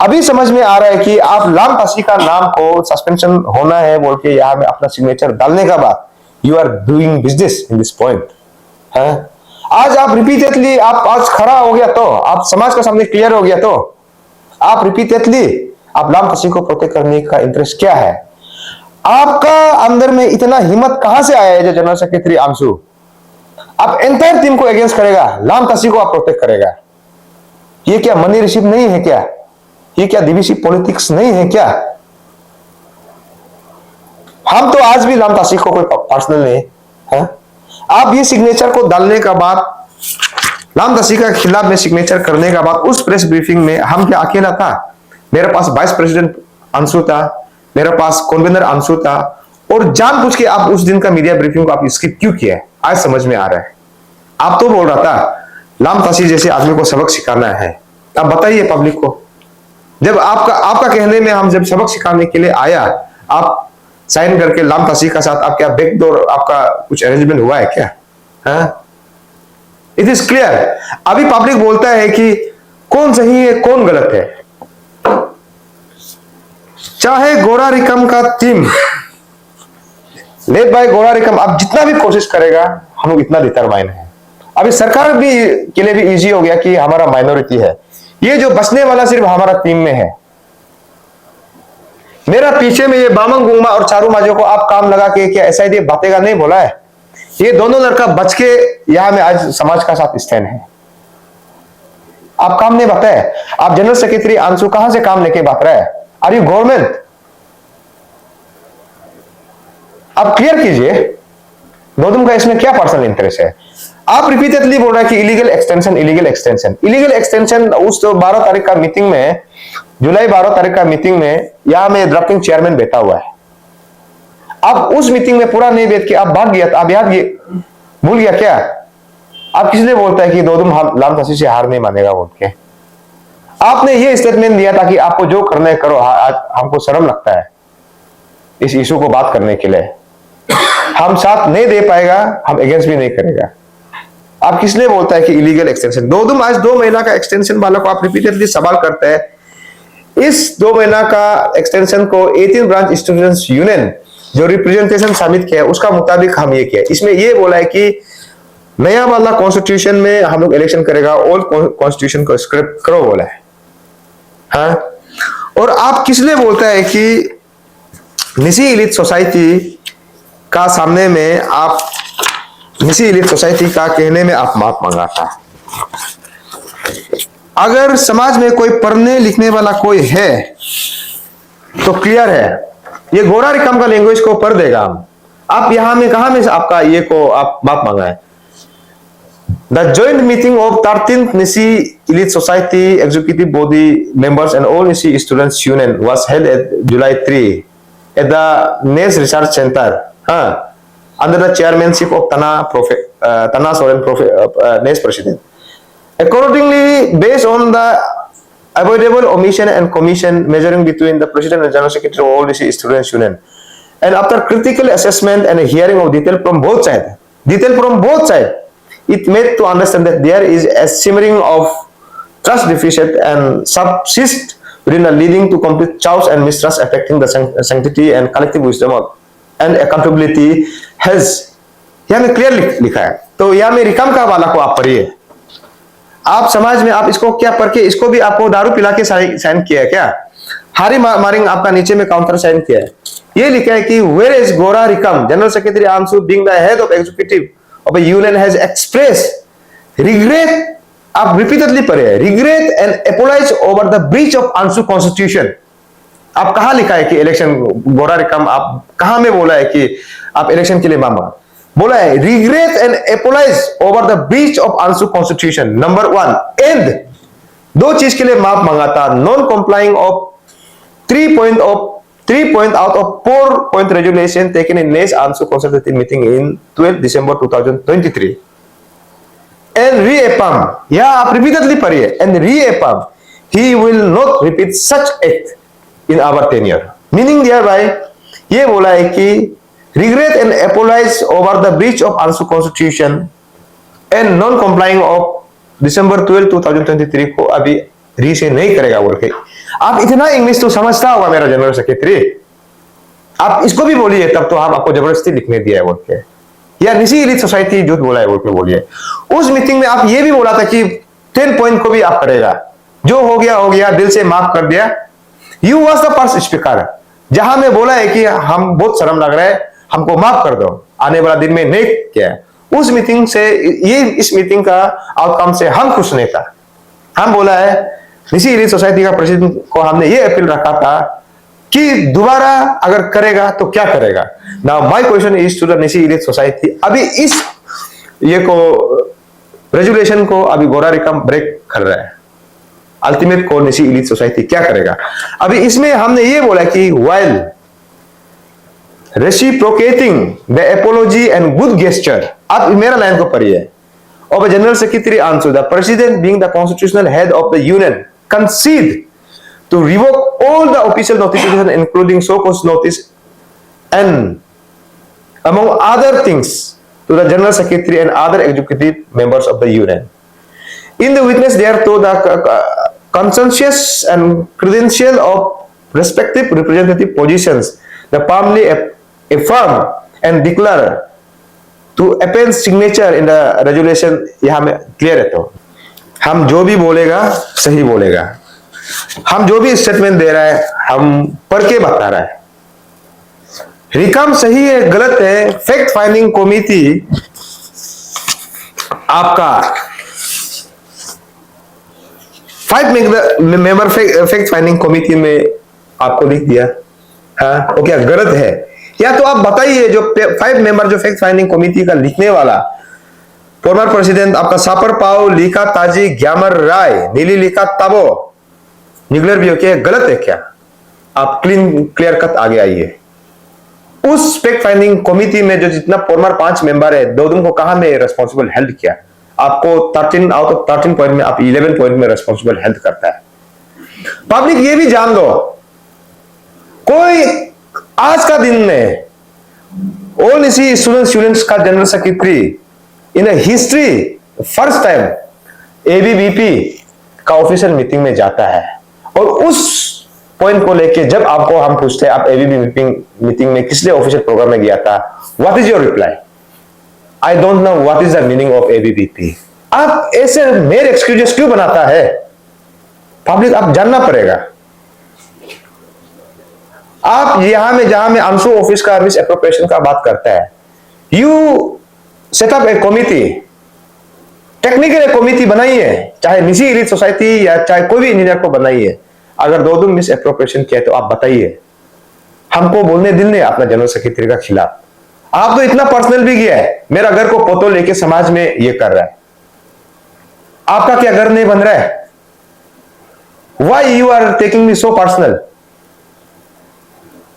अभी समझ में आ रहा है कि आप लाम तासी का नाम को सस्पेंशन होना है बोल के यहाँ में अपना सिग्नेचर डालने का बाद you are doing business in this point है। आज आप रिपीटेडली आप आज खड़ा हो गया तो आप समाज के सामने क्लियर हो गया तो आप रिपीटेडली आप लाम तसी को प्रोटेक्ट करने का इंटरेस्ट क्या है? आपका अंदर में इतना हिम्मत कहां से आया है? जो जनरल सेक्रेटरी आंसू आप एंटायर टीम को अगेंस्ट करेगा, लाम तसी को आप प्रोटेक्ट करेगा। ये क्या मनी रिसीव नहीं है क्या? ये क्या डीवीसी पॉलिटिक्स नहीं है क्या? हम तो आज भी लाम तासी को कोई पर्सनल नहीं है। आप ये सिग्नेचर को डालने का बाद, लाम तासी का खिलाफ में सिग्नेचर करने का बाद उस प्रेस ब्रीफिंग में हम क्या अकेला था? मेरे पास वाइस प्रेसिडेंट अंशु था, मेरे पास कन्वीनर अंशु था, और जानबूझ के आप उस दिन का मीडिया ब्रीफिंग को आप स्किप क्यों किया? आज समझ में आ रहा है। आप तो बोल रहा था लाम तासी जैसे आदमी को सबक सिखाना है। अब बताइए पब्लिक को, जब आपका कहने में हम जब सबक सिखाने के लिए आया, आप साइन करके लाम तासी का साथ आप क्या बैकडोर आपका कुछ अरेंजमेंट हुआ है क्या? It is clear. अभी पब्लिक बोलता है कि कौन सही है कौन गलत है। चाहे गोरा रिकम का टीम लेड बाय गोरा रिकम आप जितना भी कोशिश करेगा, हम लोग इतना डिटरमाइन है। अभी सरकार भी के लिए भी इजी हो गया कि हमारा माइनॉरिटी है, ये जो बचने वाला सिर्फ हमारा टीम में है। मेरा पीछे में ये बामंग गुंगमा और चारू माजो को आप काम लगा के क्या एसआईडी बातेगा नहीं बोला है? ये दोनों लड़का बच के यहां में आज समाज का साथ स्टैंड है। आप काम नहीं बताए। आप जनरल सेक्रेटरी आंसू कहां से काम लेके बात रहा है? Are you government? आप क्लियर कीजिए गौतम का इसमें क्या पर्सनल इंटरेस्ट है? आप रिपीटेडली बोल रहे हैं कि illegal extension, illegal extension, illegal extension. उस 12 तारीख का मीटिंग में, जुलाई 12 तारीख का मीटिंग में यहां में ड्राफ्टिंग चेयरमैन बैठा हुआ है। अब उस मीटिंग में पूरा नहीं बैठ के आप भाग गया, आप याद भूल गया क्या? आप किसने बोलता है कि दोदुम लाम तसी से हार नहीं मानेगा बोल के? आपने ये स्टेटमेंट दिया था कि आपको जो करना है करो। आज हमको शर्म लगता है इस इशू को बात करने के लिए। हम साथ नहीं दे पाएगा, हम अगेंस्ट भी नहीं करेगा। आप किसने बोलता है कि इलीगल एक्सटेंशन? दोदुम आज 2 महीना का एक्सटेंशन वाला को आप रिपीटेडली सवाल करते हैं। इस 2 महीना का एक्सटेंशन को 18 ब्रांच स्टूडेंट्स यूनियन जो रिप्रेजेंटेशन सबमिट किया उसका मुताबिक हम ये किया। इसमें ये बोला है कि नया वाला कॉन्स्टिट्यूशन में हम लोग इलेक्शन करेगा, ओल्ड कॉन्स्टिट्यूशन को स्क्रैप करो बोला है। हाँ? और आप किसने बोलता है कि निसी इलीट सोसाइटी का सामने में आप निसी इलीट सोसाइटी का कहने में आप माफ मांगा था? अगर समाज में कोई पढ़ने लिखने वाला कोई है तो क्लियर है, ये गोरा रिकम का लैंग्वेज को पढ़ देगा। आप यहां में कहां में आपका ये को आप माफ मांगा है? The joint meeting of 13th Nisi Elite Society Executive Body members and all Nisi Students Union was held at July 3 at the NES Research Center under the chairmanship of Tana Soren NES President. Accordingly, based on the avoidable omission and commission measuring between the President and General Secretary of all Nisi Students Union, and after critical assessment and a hearing of detail from both sides, it made to understand that there is a simmering of trust deficit and subsist within the leading to complete chaos and mistrust affecting the sanctity and collective wisdom and accountability has यहाँ में clear लिखा है। तो यहाँ में रिकम का वाला को आप पढ़िए। आप समाज में आप इसको क्या पढ़ के इसको भी आपको दारू पिला के साइन किया है क्या? हारी मारिंग आपका नीचे में काउंटर साइन किया है। ये लिखा है कि where is Gora Rikam general secretary आंसू being the head of executive of a union has expressed regret, आप repeatedly पढ़े, regret and apologize over the breach of ANSU constitution। आप कहां लिखा है कि इलेक्शन गोरा रिकम आप कहां में बोला है कि आप इलेक्शन के लिए मांगा? बोला है regret and apologize over the breach of ANSU constitution number 1 and 2 चीज के लिए माफ मांगा था, non complying of 3 point out of 4 point resolution taken in NES ANSU consultative meeting in 12 December 2023 and reaffirm, या आप repeatedly पढ़िए, and reaffirm he will not repeat such act in our tenure, meaning thereby ये बोला है कि regret and apologize over the breach of ANSU constitution and non complying of December 12 2023 को अभी री से नहीं करेगा बोल के। आप इतना इंग्लिश तो समझता होगा मेरा जनरल सेक्रेटरी, आप इसको भी बोलिए तब तो हम आपको जबरदस्ती लिखने दिया है बोल के। या निसी एलिट सोसाइटी झूठ बोला है बोल के बोलिए। उस मीटिंग में आप ये भी बोला था कि 10 पॉइंट को भी आप करेगा, जो हो गया, दिल से माफ कर दिया। You was the first speaker जहां में बोला है कि हम बहुत शर्म लग रहा है, हमको माफ कर दो, आने वाला दिन में नहीं किया। उस मीटिंग से, ये इस मीटिंग का आउटकम से हम खुश नहीं था। हम बोला है निसी एलिट सोसाइटी का प्रेसिडेंट को हमने ये अपील रखा था कि दोबारा अगर करेगा तो क्या करेगा। Now my question is to the Nyishi elite society, अभी इस ये को रेजुलेशन को अभी गोरा रिकम ब्रेक कर रहा है, अल्टीमेट को निसी एलिट सोसाइटी क्या करेगा। अभी इसमें हमने ये बोला कि while reciprocating the apology and good gesture, आप मेरा लाइन को पढ़िए, of a general secretary answer, the president being the constitutional head of the union concede to revoke all the official notification including so cause notice and among other things to the general secretary and other executive members of the union. In the witness thereto, the consensus and credential of respective representative positions, the firmly affirm and declare to append signature in the resolution। यहां में clear है, तो हम जो भी बोलेगा सही बोलेगा, हम जो भी स्टेटमेंट दे रहा है हम पढ़ के बता रहा है। रिकम सही है गलत है, फैक्ट फाइंडिंग कमेटी आपका 5 मेंबर फैक्ट फाइंडिंग कमेटी में आपको लिख दिया, हाँ वो क्या गलत है? या तो आप बताइए जो 5 मेंबर जो फैक्ट फाइंडिंग कमेटी का लिखने वाला फॉर्मर प्रेसिडेंट आपका सापर पाओ लिखा ताजी ग्यामर राय नीली लिखा ताबो निगलर भी हो क्या गलत है क्या? आप क्लियर कट आगे आइए। उस फैक्ट फाइंडिंग कमेटी में जो जितना फॉर्मर 5 मेंबर है, दो को कहा में रेस्पॉन्सिबल हेल्ड किया, आपको 13 आउट ऑफ 13 पॉइंट में आप 11 पॉइंट में रेस्पॉन्सिबल हेल्ड करता है। पब्लिक ये भी जान दो, कोई आज का दिन में ऑल इसी स्टूडेंट्स का general secretary in history first time ABVP का ऑफिशियल मीटिंग में जाता है, और उस पॉइंट को लेके जब आपको हम पूछते हैं आप एबीवीपी मीटिंग में किस लिए ऑफिशियल प्रोग्राम में गया था, what is your reply? I don't know what is the meaning of ABVP. आप ऐसे मेरे एक्सक्यूजेस क्यों बनाता है? पब्लिक आप जानना पड़ेगा। आप यहां में जहां में अंशु ऑफिस का मिस एप्रोप्रिएशन का बात करता है, you set up A committee, technical committee बनाइए, चाहे निजी एलिट सोसाइटी या चाहे कोई भी इंजीनियर को बनाइए। अगर दो मिस एप्रोप्रिएशन किया तो आप बताइए, हमको बोलने दिल नहीं अपना जनरल सेक्रेटरी का खिलाफ। आप तो इतना पर्सनल भी गया है, मेरा घर को फोटो लेके समाज में ये कर रहा है, आपका क्या घर नहीं बन रहा है? Why you are taking me so personal?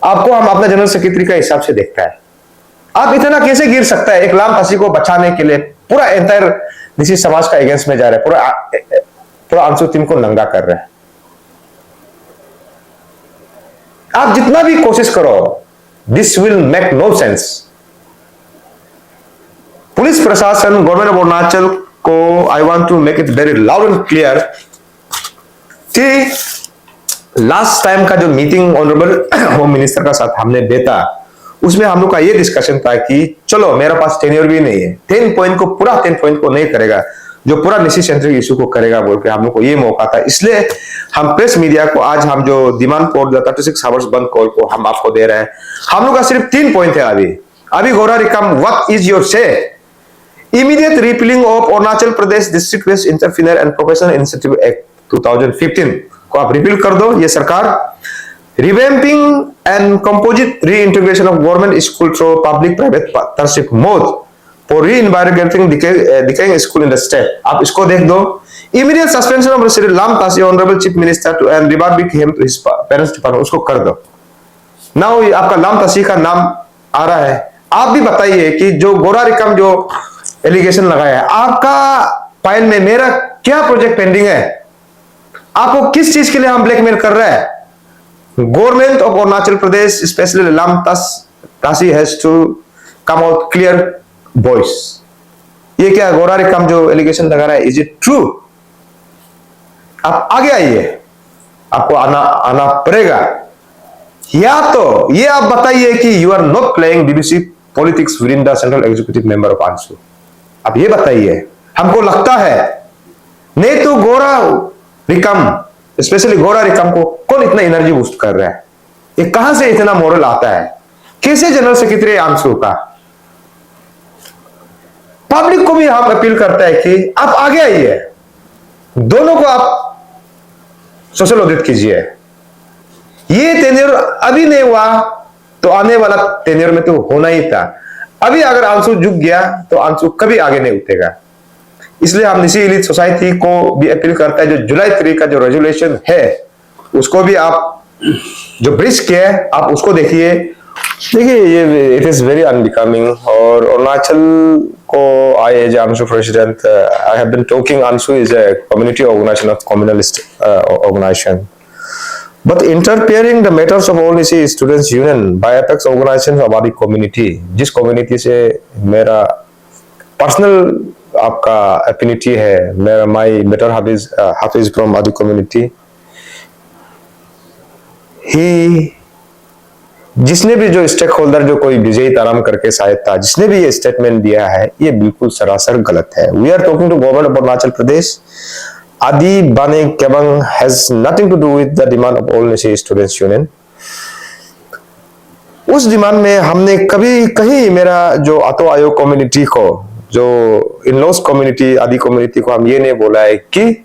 आपको हम अपना जनरल सेक्रेटरी का हिसाब से देखता है, आप इतना कैसे गिर सकता है? एक लाम फांसी को बचाने के लिए पूरा एंटायर निजी समाज का अगेंस्ट में जा रहा है, पूरा अंशु टीम को नंगा कर रहा है। आप जितना भी कोशिश करो, this will make no sense. Police प्रशासन गवर्नमेंट ऑफ अरुणाचल को I want to make it very loud and clear कि लास्ट टाइम का जो मीटिंग ऑनरेबल होम मिनिस्टर का साथ हमने देता, उसमें हम लोग का ये डिस्कशन था कि चलो मेरे पास टेन्योर भी नहीं है, 10 पॉइंट को पूरा 10 पॉइंट को नहीं करेगा, जो पूरा निशी सेंट्रिक इशू को करेगा बोल के हम लोग को ये मौका था। इसलिए हम प्रेस मीडिया को आज हम जो डिमांड फॉर 36 आवर्स बंद कॉल को हम आपको दे रहे हैं। हम लोग का सिर्फ 3 पॉइंट है अभी गोरा रिकम, what is your say? Immediate repealing of Arunachal Pradesh district based interference and professional initiative act 2015 को आप रिपील कर दो, ये सरकार। Revamping and composite reintegration of government school through public private partnership mode for रीइन्वायरमेंटिंग decaying school in the state, आप इसको देख दो। Immediate suspension of Shri Lam Tasi honourable chief minister to and रिबार्बिक him to his parents department, उसको कर दो। Now आपका लाम तासी का नाम आ रहा है, आप भी बताइए कि जो गोरा रिकम जो एलिगेशन लगाया है, आपका फाइल में मेरा क्या प्रोजेक्ट पेंडिंग है? आपको किस चीज के लिए हम ब्लैकमेल कर रहे हैं? Government of Arunachal Pradesh specially Lam Tasi has to come out clear voice. ये क्या गोरा रिकम जो एलिगेशन लगा रहा है, इज इट ट्रू? आप आगे आइए, आपको आना पड़ेगा। या तो ये आप बताइए कि you are not playing BBC politics within the central executive member of AAPSU? अब ये बताइए, हमको लगता है नहीं तो गोरा रिकम, स्पेशली गोरा रिकम को कौन इतना एनर्जी बूस्ट कर रहा है? ये कहां से इतना मोरल आता है? कैसे जनरल सेक्रेटरी आंसू का? पब्लिक को भी हम अपील करता है कि आप आगे आइए, दोनों को आप सोशल ऑडिट कीजिए। ये टेन्योर अभी नहीं हुआ तो आने वाला टेन्योर में तो होना ही था। अभी अगर आंसू झुक गया तो आंसू कभी आगे नहीं उठेगा। इसलिए हम निसी एलीट सोसाइटी को भी अपील करता है, जो जुलाई 3 का जो रेजोल्यूशन है उसको भी आप जो ब्रिज किया है आप उसको देखिए ये इट इज वेरी अनबिकमिंग। और अरुणाचल को I as AAPSU president I have been talking, AAPSU is a community organisation of communalist organisation, but interfering the matters of all Nisi students union by apex organizations of आदि community, जिस community से मेरा personal आपका affinity है, मेरा my better Hafiz from आदि community, ही जिसने भी जो स्टेक होल्डर जो कोई विजयी ताराम करके शायद था, जिसने भी ये स्टेटमेंट दिया है ये बिल्कुल सरासर गलत है। We are talking to government of Arunachal Pradesh. Adi Bane Kebang has nothing to do with the demand of all Nyishi students union. उस डिमांड में हमने कभी कहीं मेरा जो आतो आयोग कम्युनिटी को, जो इन-लॉज कम्युनिटी आदि कम्युनिटी को हम ये नहीं बोला है कि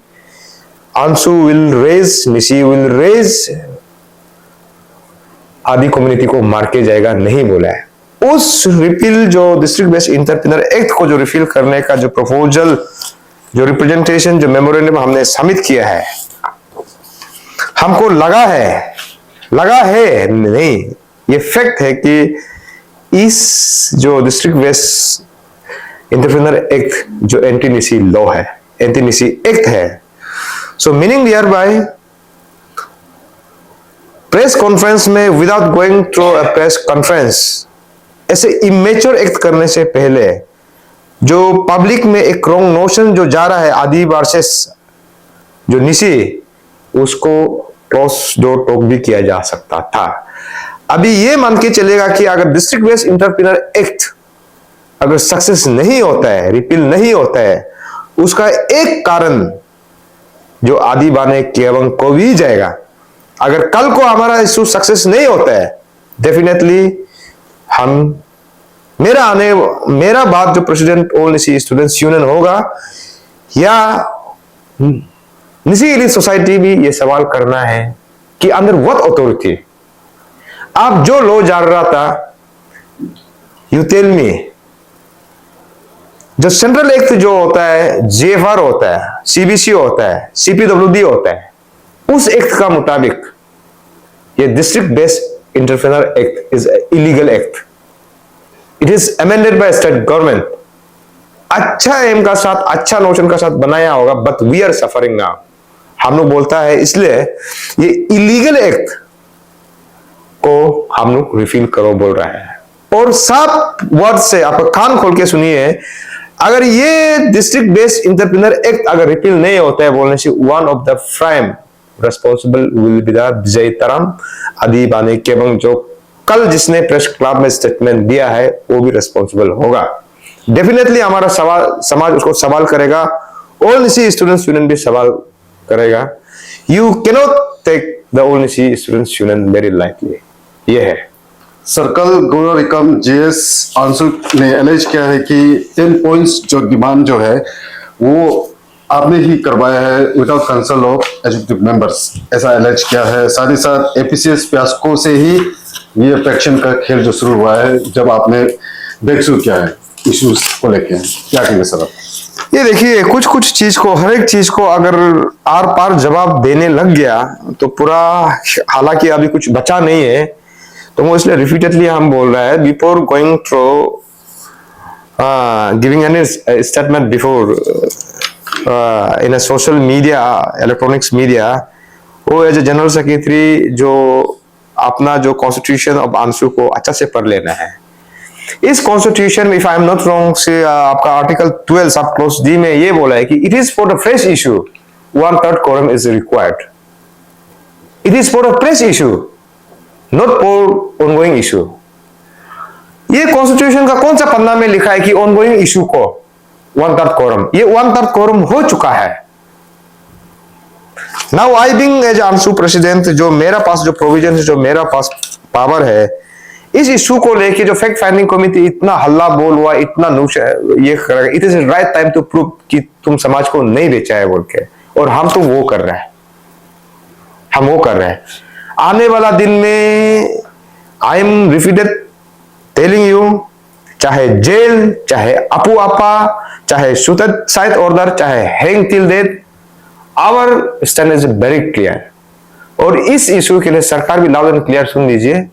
आंसू विल रेज, निसी विल रेज, आदि कम्युनिटी को मार के जाएगा, नहीं बोला है। उस रिपील जो डिस्ट्रिक्ट बेस्ड इंटरप्रेन्योर एक्ट को जो रिफिल करने का जो प्रपोजल, जो रिप्रेजेंटेशन, जो मेमोरेंडम हमने सबमिट किया है, हमको लगा है नहीं, ये फैक्ट है कि इस जो डिस्ट्रिक्ट बेस्ड इंटरप्रेन्योर एक्ट जो एंटी निसी लॉ है, एंटी निसी एक्ट है, so meaning hereby press conference में without going through a press conference, ऐसे इमेच्योर एक्ट करने से पहले जो पब्लिक में एक रॉन्ग नोशन जो जा रहा है आदि वर्सेस जो निसी, उसको क्रॉस डोर टॉक भी किया जा सकता था। अभी ये मान के चलेगा कि अगर डिस्ट्रिक्ट बेस्ड इंटरप्रेन्योर एक्ट अगर सक्सेस नहीं होता है, रिपील नहीं होता है, उसका एक कारण जो आदि बाने केवंग को भी जाएगा। अगर कल को हमारा इशू सक्सेस नहीं होता है, डेफिनेटली हम मेरा बात जो president all Nyishi students union होगा या निसी एलीट सोसाइटी भी ये सवाल करना है कि अंडर व्हाट अथॉरिटी आप जो लॉ जान रहा था, यू टेल मी, जो सेंट्रल एक्ट जो होता है, जेएफआर होता है, सीबीसी होता है, सीपीडब्ल्यूडी होता है, उस एक्ट का मुताबिक ये district based entrepreneur act is illegal act. It is amended by state government. अच्छा एम का साथ, अच्छा नोशन का साथ बनाया होगा, but we are suffering now. हम लोग बोलता है, इसलिए ये इलीगल एक्ट को हम लोग रिफिल करो बोल रहा है। और साफ वर्ड से आप कान खोल के सुनिए, अगर ये डिस्ट्रिक्ट बेस्ड इंटरप्रेन्योर एक्ट अगर रिपील नहीं होता है बोलने से, one of the prime responsible will be the Vijay Taram Adi Bane केबंग, जो कल जिसने प्रेस क्लब में स्टेटमेंट दिया है वो भी रेस्पॉन्सिबल होगा। डेफिनेटली हमारा समाज उसको सवाल करेगा, ऑल निसी स्टूडेंट्स यूनियन भी सवाल करेगा। You cannot take the all Nyishi students union very lightly. ये है सर्कल गोरा रिकम जेएस आंसू ने एलेज किया है कि 10 पॉइंट्स जो डिमांड जो है वो आपने ही करवाया है without consult of executive members, ऐसा एलेज किया है। साथ ही साथ एपीसीएस प्यास्को से ही ये फैक्शन का खेल जो शुरू हुआ है, जब आपने ब्रेकथ्रू किया है इश्यूज को लेके, क्या कहेंगे सर आप? ये देखिए, कुछ चीज को, हर एक चीज को अगर आर पार जवाब देने लग गया तो पूरा, हालांकि अभी कुछ बचा नहीं है, तो वो इसलिए रिपीटेडली हम बोल रहा है, before going through giving any statement before in a social media, electronics media, वो एज ए जनरल सेक्रेटरी जो अपना जो कॉन्स्टिट्यूशन ऑफ आंसू को अच्छा से पढ़ लेना है। इस कॉन्स्टिट्यूशन में, if I am not wrong, से आपका आर्टिकल 12 सब क्लोज डी में ये बोला है कि it is for the fresh issue 1/3 quorum is required. It is for a fresh issue, not for ongoing issue. ये कॉन्स्टिट्यूशन का कौन सा पन्ना में लिखा है कि ऑनगोइंग इशू को 1/3 quorum, ये 1/3 quorum हो चुका है। Now I being as AAPSU president, जो मेरा पास जो प्रोविजन है, जो मेरा पास पावर है, इस इशू को लेके जो फैक्ट फाइंडिंग कमिटी इतना हल्ला बोल हुआ, इतना ये करेगा, it is right time to prove कि तुम समाज को नहीं बेचा है बोल के, और हम तो वो कर रहे हैं, हम वो कर रहे हैं। आने वाला दिन में I am repeated telling you, चाहे जेल, चाहे अपू आपा, चाहे सुसाइड ऑर्डर, चाहे hang till death, our stand is very clear. और इस इशू के लिए सरकार भी लाउड एंड क्लियर सुन लीजिए,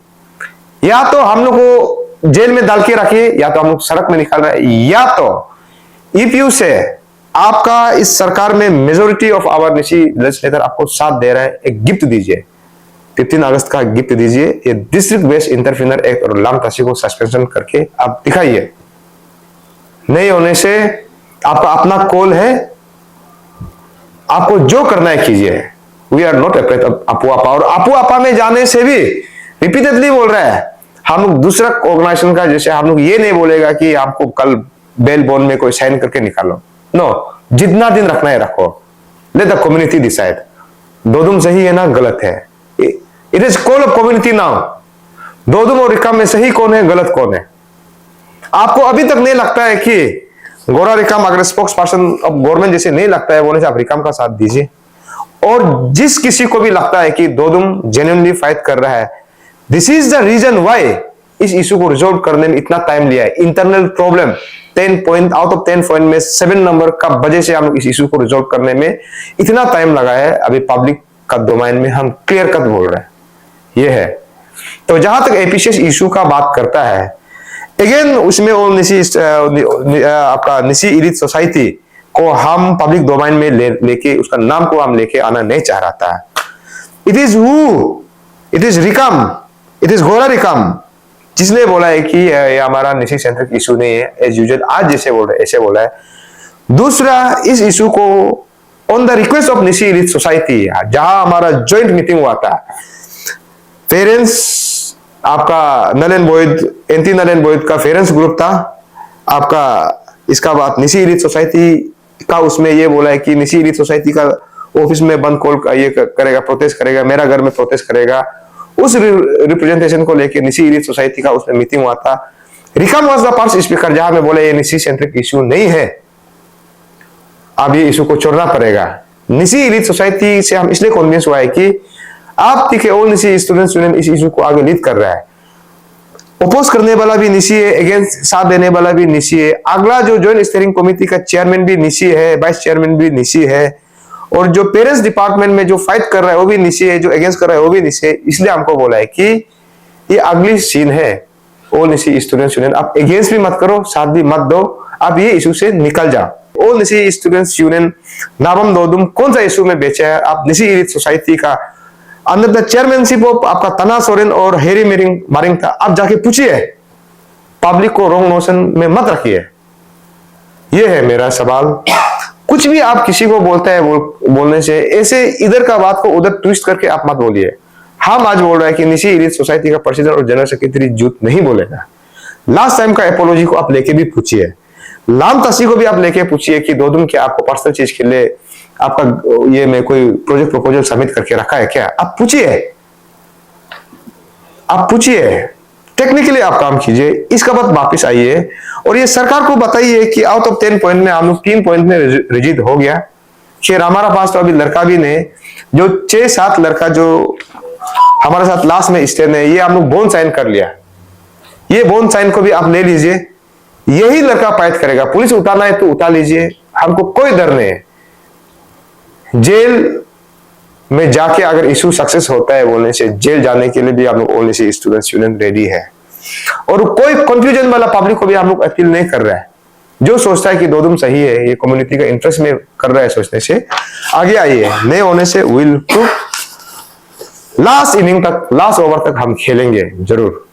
या तो हम लोग को जेल में डाल के रखिए, या तो हम लोग सड़क में निकाल रहे हैं, या तो इफ यू से आपका इस सरकार में majority of our Nyishi legislator आपको साथ दे रहा है, एक गिफ्ट दीजिए, 15 अगस्त का गिफ्ट दीजिए, ये डिस्ट्रिक्ट बेस्ड इंटरफीनर एक्ट और लाम तहसील को सस्पेंशन करके आप दिखाइए। नहीं होने से आपका अपना कॉल है, आपको जो करना है कीजिए। We are not afraid of अपू आपा, और अपू आपा में जाने से भी रिपीटेडली बोल रहा है, हम लोग दूसरा ऑर्गेनाइजेशन का जैसे हम लोग ये नहीं बोलेगा कि आपको कल बेल बॉन्ड में कोई साइन करके निकालो, नो, जितना दिन रखना है रखो, let the community decide. Dodum सही है ना गलत है, it is call of community now. Dodum और रिकाम में सही कौन है, गलत कौन है? आपको अभी तक नहीं लगता है कि गोरा रिकाम अगर स्पोक्स पर्सन ऑफ गवर्नमेंट जैसे नहीं लगता है बोलने से आप रिकाम का साथ दीजिए। और जिस किसी को भी लगता है कि दोदुम जेन्युइनली फाइट कर रहा है, this is the reason why इस इशू को रिजोल्व करने में इतना टाइम लिया है। Internal problem 10 point out of 10 point में 7 नंबर का वजह से हम इस इशू को रिजोल्व करने में इतना टाइम लगा है। अभी पब्लिक का डोमेन में हम क्लियर कट बोल रहे हैं, ये है। तो जहां तक एपीसीएस इशू का बात करता है, अगेन उसमें वो आपका निसी एलिट सोसाइटी को हम पब्लिक डोमेन में लेके उसका नाम को हम लेके आना नहीं चाह रहा था। इट इज रिकाम, इट इज गोरा रिकाम जिसने बोला है कि ये हमारा निसी सेंट्रिक इशू नहीं है, एज यूजुअल आज जैसे बोल रहे ऐसे बोला है। दूसरा, इस इशू को on the request of Nyishi elite society, जहां हमारा ज्वाइंट मीटिंग हुआ था, पेरेंट्स आपका null and void, anti null and void का पेरेंट्स ग्रुप था आपका, इसका बात निसी एलिट सोसाइटी का उसमें ये बोला है कि निसी एलिट सोसाइटी का ऑफिस में बंद कॉल ये करेगा, प्रोटेस्ट करेगा, मेरा घर में प्रोटेस्ट करेगा। उस रिप्रेजेंटेशन को लेके निसी एलिट सोसाइटी का उसमें मीटिंग हुआ था। रिकाम वाज द फर्स्ट स्पीकर जहां में बोले ये निसी सेंट्रिक इशू नहीं है, अब ये इशू को छोड़ना पड़ेगा। निसी एलिट सोसाइटी से हम इसलिए कन्विंस हुआ है कि आप देखिए ऑल निसी स्टूडेंट्स यूनियन इस इशू को आगे लीड कर रहा है। अपोज करने वाला भी निसी है, अगेंस्ट साथ देने वाला भी निसी है। अगला जो ज्वाइंट स्टीयरिंग कमेटी का चेयरमैन भी निसी है, वाइस चेयरमैन भी निसी है, और जो पेरेंट्स डिपार्टमेंट में जो फाइट कर रहा है वो भी निसी है, जो अगेंस्ट कर रहा है वो भी निसी है। इसलिए हमको बोला है कि ये अगली सीन है ऑल निसी स्टूडेंट्स यूनियन, आप अगेंस्ट भी मत करो, साथ भी मत दो, आप ये इशू से निकल जाओ। All Nyishi students union Nabam Dodum कौन सा इशू में बेचा है, आप निसी एलिट सोसाइटी का अंडर द चेयरमैनशिप ऑफ आपका तना सोरेन और हेरी मारिंग था, आप जाके पूछिए, पब्लिक को रॉन्ग नोशन में मत रखिए। ये है मेरा सवाल। कुछ भी आप किसी को बोलते हैं बोलने से ऐसे इधर का बात को उधर ट्विस्ट करके आप मत बोलिए। हम आज बोल रहे हैं कि निसी एलिट सोसाइटी का प्रेसिडेंट और जनरल सेक्रेटरी झूठ नहीं बोलेगा। लास्ट टाइम का एपोलॉजी को आप लेके भी पूछिए, लाम तसी को भी आप लेके पूछिए कि दोदुम क्या आपको पर्सनल चीज के लिए आपका ये में कोई प्रोजेक्ट प्रपोजल सबमिट करके रखा है क्या, आप पूछिए, आप पूछिए, टेक्निकली आप काम कीजिए। इसका बाद वापिस आइए और ये सरकार को बताइए कि आउट ऑफ 10 पॉइंट में हम लोग 3 पॉइंट में रिजिड हो गया। खैर हमारा पास तो अभी लड़का भी नहीं, जो 6-7 लड़का जो हमारे साथ लास्ट में स्टैंड है, ये हम लोग बोन साइन कर लिया। ये बोन साइन को भी आप ले लीजिए, यही लड़का फाइट करेगा। पुलिस उठाना है तो उठा लीजिए, हमको कोई डर नहीं है। जेल में जाके अगर इशू सक्सेस होता है बोलने से, जेल जाने के लिए भी हम लोग only say students union ready है। और कोई कंफ्यूजन वाला पब्लिक को भी हम लोग अपील नहीं कर रहा है। जो सोचता है कि दोदुम सही है, ये कम्युनिटी का इंटरेस्ट में कर रहा है, सोचने से आगे आइए। नहीं होने से विल टू लास्ट इनिंग तक, लास्ट ओवर तक हम खेलेंगे जरूर।